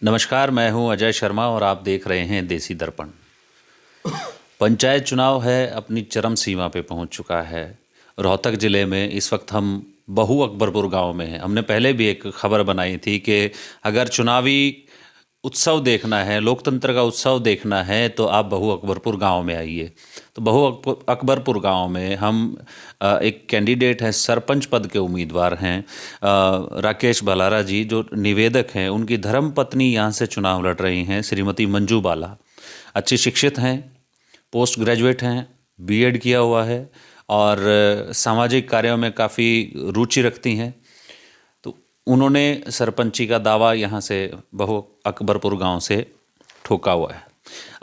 नमस्कार, मैं हूं अजय शर्मा और आप देख रहे हैं देसी दर्पण। पंचायत चुनाव है अपनी चरम सीमा पे पहुंच चुका है। रोहतक ज़िले में इस वक्त हम बहु अकबरपुर गांव में हैं। हमने पहले भी एक खबर बनाई थी कि अगर चुनावी उत्सव देखना है, लोकतंत्र का उत्सव देखना है तो आप बहु अकबरपुर गांव में आइए। तो बहु अकबरपुर गांव में हम एक कैंडिडेट हैं, सरपंच पद के उम्मीदवार हैं राकेश भलारा जी, जो निवेदक हैं। उनकी धर्मपत्नी यहाँ से चुनाव लड़ रही हैं, श्रीमती मंजू बाला। अच्छी शिक्षित हैं, पोस्ट ग्रेजुएट हैं, बीएड किया हुआ है और सामाजिक कार्यों में काफ़ी रुचि रखती हैं। तो उन्होंने सरपंची का दावा यहाँ से बहु अकबरपुर गांव से ठोका हुआ है।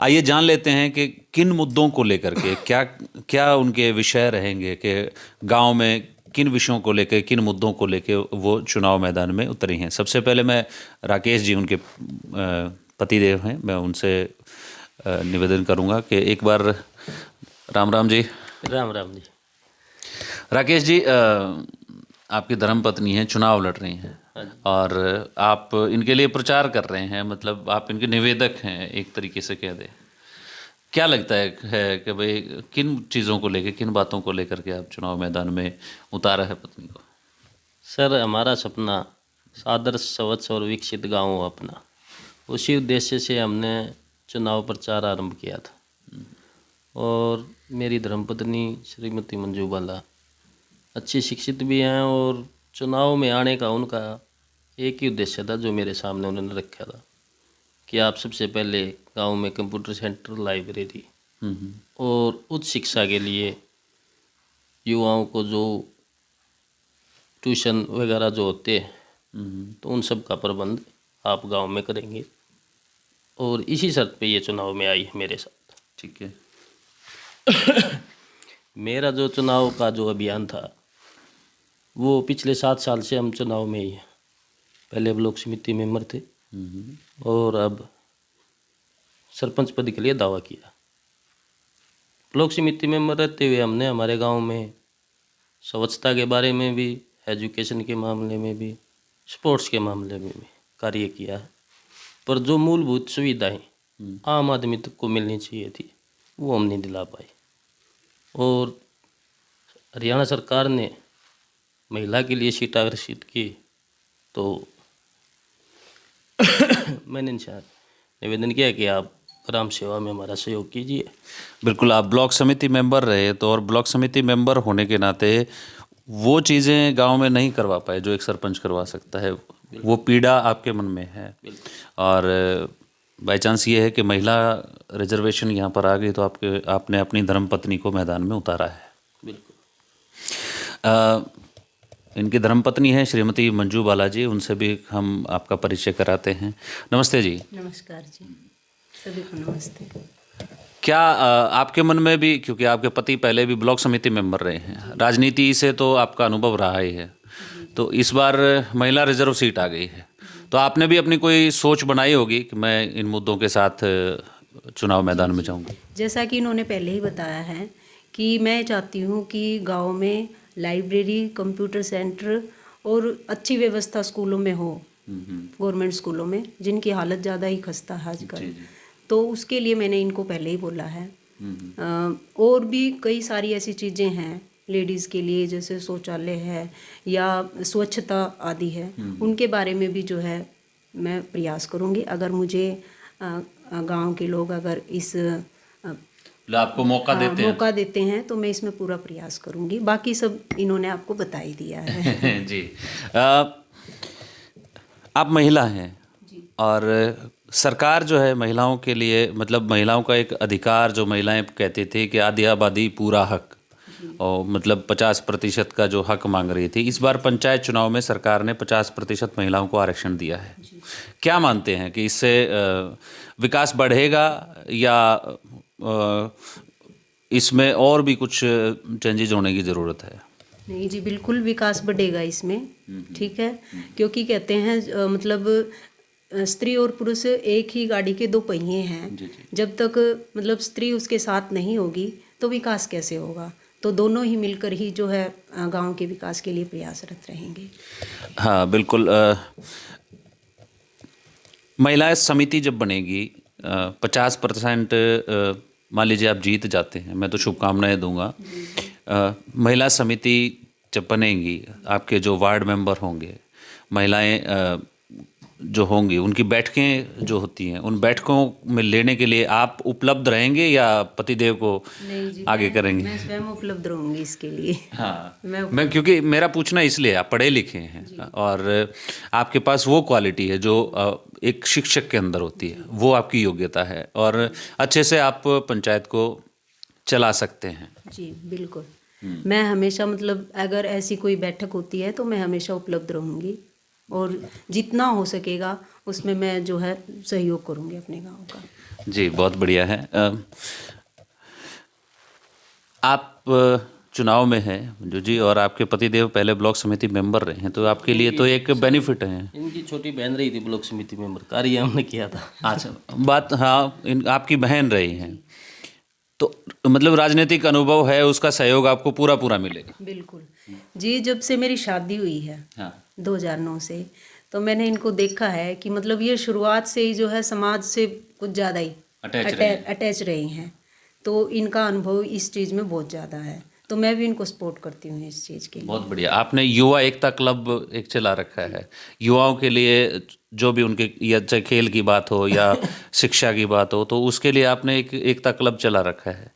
आइए जान लेते हैं कि किन मुद्दों को लेकर के क्या क्या उनके विषय रहेंगे, कि गांव में किन विषयों को लेकर, किन मुद्दों को लेकर वो चुनाव मैदान में उतरी हैं। सबसे पहले मैं राकेश जी, उनके पतिदेव हैं, मैं उनसे निवेदन करूंगा कि एक बार राम राम जी। राम राम जी। राकेश जी, आपकी धर्मपत्नी हैं, चुनाव लड़ रही हैं और आप इनके लिए प्रचार कर रहे हैं, मतलब आप इनके निवेदक हैं एक तरीके से कह दें। क्या लगता है कि भाई किन चीज़ों को लेकर, किन बातों को लेकर के आप चुनाव मैदान में उतारा है पत्नी को? सर, हमारा सपना आदर्श, स्वच्छ और विकसित गांव हो अपना। उसी उद्देश्य से हमने चुनाव प्रचार आरंभ किया था। और मेरी धर्मपत्नी श्रीमती मंजू बाला अच्छी शिक्षित भी हैं और चुनाव में आने का उनका एक ही उद्देश्य था जो मेरे सामने उन्होंने रखा था कि आप सबसे पहले गांव में कंप्यूटर सेंटर, लाइब्रेरी और उच्च शिक्षा के लिए युवाओं को जो ट्यूशन वगैरह जो होते हैं तो उन सब का प्रबंध आप गांव में करेंगे। और इसी शर्त पे ये चुनाव में आई है मेरे साथ। ठीक है। मेरा जो चुनाव का जो अभियान था वो पिछले 7 साल से हम चुनाव में ही हैं। पहले ब्लॉक समिति मेंबर थे और अब सरपंच पद के लिए दावा किया। ब्लॉक समिति मेंबर रहते हुए हमने हमारे गांव में स्वच्छता के बारे में भी, एजुकेशन के मामले में भी, स्पोर्ट्स के मामले में भी कार्य किया है। पर जो मूलभूत सुविधाएं आम आदमी तक को मिलनी चाहिए थी वो हम नहीं दिला पाए। और हरियाणा सरकार ने महिला के लिए सीट आरक्षित की तो मैंने इनसे निवेदन किया कि आप ग्राम सेवा में हमारा सहयोग कीजिए। बिल्कुल, आप ब्लॉक समिति मेंबर रहे तो, और ब्लॉक समिति मेंबर होने के नाते वो चीज़ें गांव में नहीं करवा पाए जो एक सरपंच करवा सकता है। वो पीड़ा आपके मन में है और बाई चांस ये है कि महिला रिजर्वेशन यहाँ पर आ गई तो आपने अपनी धर्मपत्नी को मैदान में उतारा है। बिल्कुल। इनकी धर्मपत्नी है श्रीमती मंजू बाला जी, उनसे भी हम आपका परिचय कराते हैं। नमस्ते जी। नमस्कार जी, सभी को नमस्ते। क्या आपके मन में भी, क्योंकि आपके पति पहले भी ब्लॉक समिति मेंबर रहे हैं, राजनीति से तो आपका अनुभव रहा ही है, तो इस बार महिला रिजर्व सीट आ गई है, तो आपने भी अपनी कोई सोच बनाई होगी कि मैं इन मुद्दों के साथ चुनाव मैदान में जाऊंगी? जैसा कि इन्होंने पहले ही बताया है कि मैं चाहती हूँ कि गांव में लाइब्रेरी, कंप्यूटर सेंटर और अच्छी व्यवस्था स्कूलों में हो, गवर्नमेंट स्कूलों में, जिनकी हालत ज़्यादा ही खस्ता है आजकल। तो उसके लिए मैंने इनको पहले ही बोला है। और भी कई सारी ऐसी चीज़ें हैं लेडीज़ के लिए, जैसे शौचालय है या स्वच्छता आदि है, उनके बारे में भी जो है मैं प्रयास करूँगी। अगर मुझे गांव के लोग अगर इस आपको मौका देते हैं तो मैं इसमें पूरा प्रयास करूँगी। बाकी सब इन्होंने आपको बता ही दिया है। जी। आप महिला हैं और सरकार जो है महिलाओं के लिए, मतलब महिलाओं का एक अधिकार, जो महिलाएं कहती थी कि आधी आबादी पूरा हक, और मतलब 50% का जो हक मांग रही थी, इस बार पंचायत चुनाव में सरकार ने 50% महिलाओं को आरक्षण दिया है। क्या मानते हैं कि इससे विकास बढ़ेगा या इसमें और भी कुछ चेंजेज होने की ज़रूरत है? नहीं जी, बिल्कुल विकास बढ़ेगा इसमें। ठीक है, क्योंकि कहते हैं मतलब स्त्री और पुरुष एक ही गाड़ी के 2 पहिए हैं। जब तक मतलब स्त्री उसके साथ नहीं होगी तो विकास कैसे होगा? तो दोनों ही मिलकर ही जो है गांव के विकास के लिए प्रयासरत रहेंगे। हाँ बिल्कुल। महिला समिति जब बनेगी 50% मान लीजिए आप जीत जाते हैं, मैं तो शुभकामनाएं दूंगा। महिला समिति जब बनेंगी, आपके जो वार्ड मेंबर होंगे, महिलाएं जो होंगी, उनकी बैठकें जो होती हैं, उन बैठकों में लेने के लिए आप उपलब्ध रहेंगे या पतिदेव को नहीं जी, आगे करेंगे? मैं स्वयं उपलब्ध रहूंगी इसके लिए। हाँ, मैं क्योंकि मेरा पूछना इसलिए, आप पढ़े लिखे हैं और आपके पास वो क्वालिटी है जो एक शिक्षक के अंदर होती है, वो आपकी योग्यता है और अच्छे से आप पंचायत को चला सकते हैं। जी बिल्कुल। मैं हमेशा मतलब अगर ऐसी कोई बैठक होती है तो मैं हमेशा उपलब्ध रहूंगी और जितना हो सकेगा उसमें मैं जो है सहयोग करूंगी अपने गांव का। जी, बहुत बढ़िया है। आप चुनाव में हैं मंजू जी और आपके पतिदेव पहले ब्लॉक समिति मेंबर रहे हैं, तो आपके लिए तो एक बेनिफिट है। इनकी छोटी बहन रही थी ब्लॉक समिति मेंबर, कार्य हमने किया था। अच्छा, बात, हाँ, आपकी बहन रही हैं, तो मतलब राजनीतिक अनुभव है, उसका सहयोग आपको पूरा पूरा मिलेगा। बिल्कुल जी। जब से मेरी शादी हुई है हाँ 2009 से, तो मैंने इनको देखा है कि मतलब ये शुरुआत से ही जो है समाज से कुछ ज़्यादा ही अटैच रही हैं, तो इनका अनुभव इस चीज़ में बहुत ज़्यादा है, तो मैं भी इनको सपोर्ट करती हूँ इस चीज़ के लिए। बहुत बढ़िया। आपने युवा एकता क्लब एक चला रखा है, युवाओं के लिए जो भी उनके, या चाहे खेल की बात हो या शिक्षा की बात हो, तो उसके लिए आपने एक एकता क्लब चला रखा है,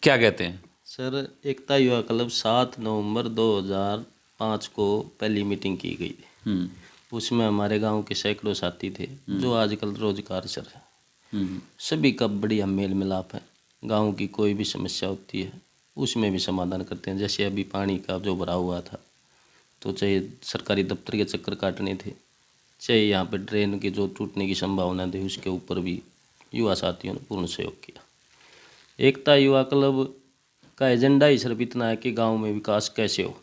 क्या कहते हैं? सर, एकता युवा क्लब 7 नवंबर 2005 को पहली मीटिंग की गई थी। उसमें हमारे गांव के सैकड़ों साथी थे जो आजकल रोजगार चल रहे हैं। सभी का बढ़िया मेल मिलाप है। गांव की कोई भी समस्या होती है उसमें भी समाधान करते हैं। जैसे अभी पानी का जो भरा हुआ था, तो चाहे सरकारी दफ्तर के चक्कर काटने थे, चाहे यहाँ पे ड्रेन के जो टूटने की संभावना थी, उसके ऊपर भी युवा साथियों ने पूर्ण सहयोग किया। एकता युवा क्लब का एजेंडा ही सिर्फ इतना है कि गांव में विकास कैसे हो।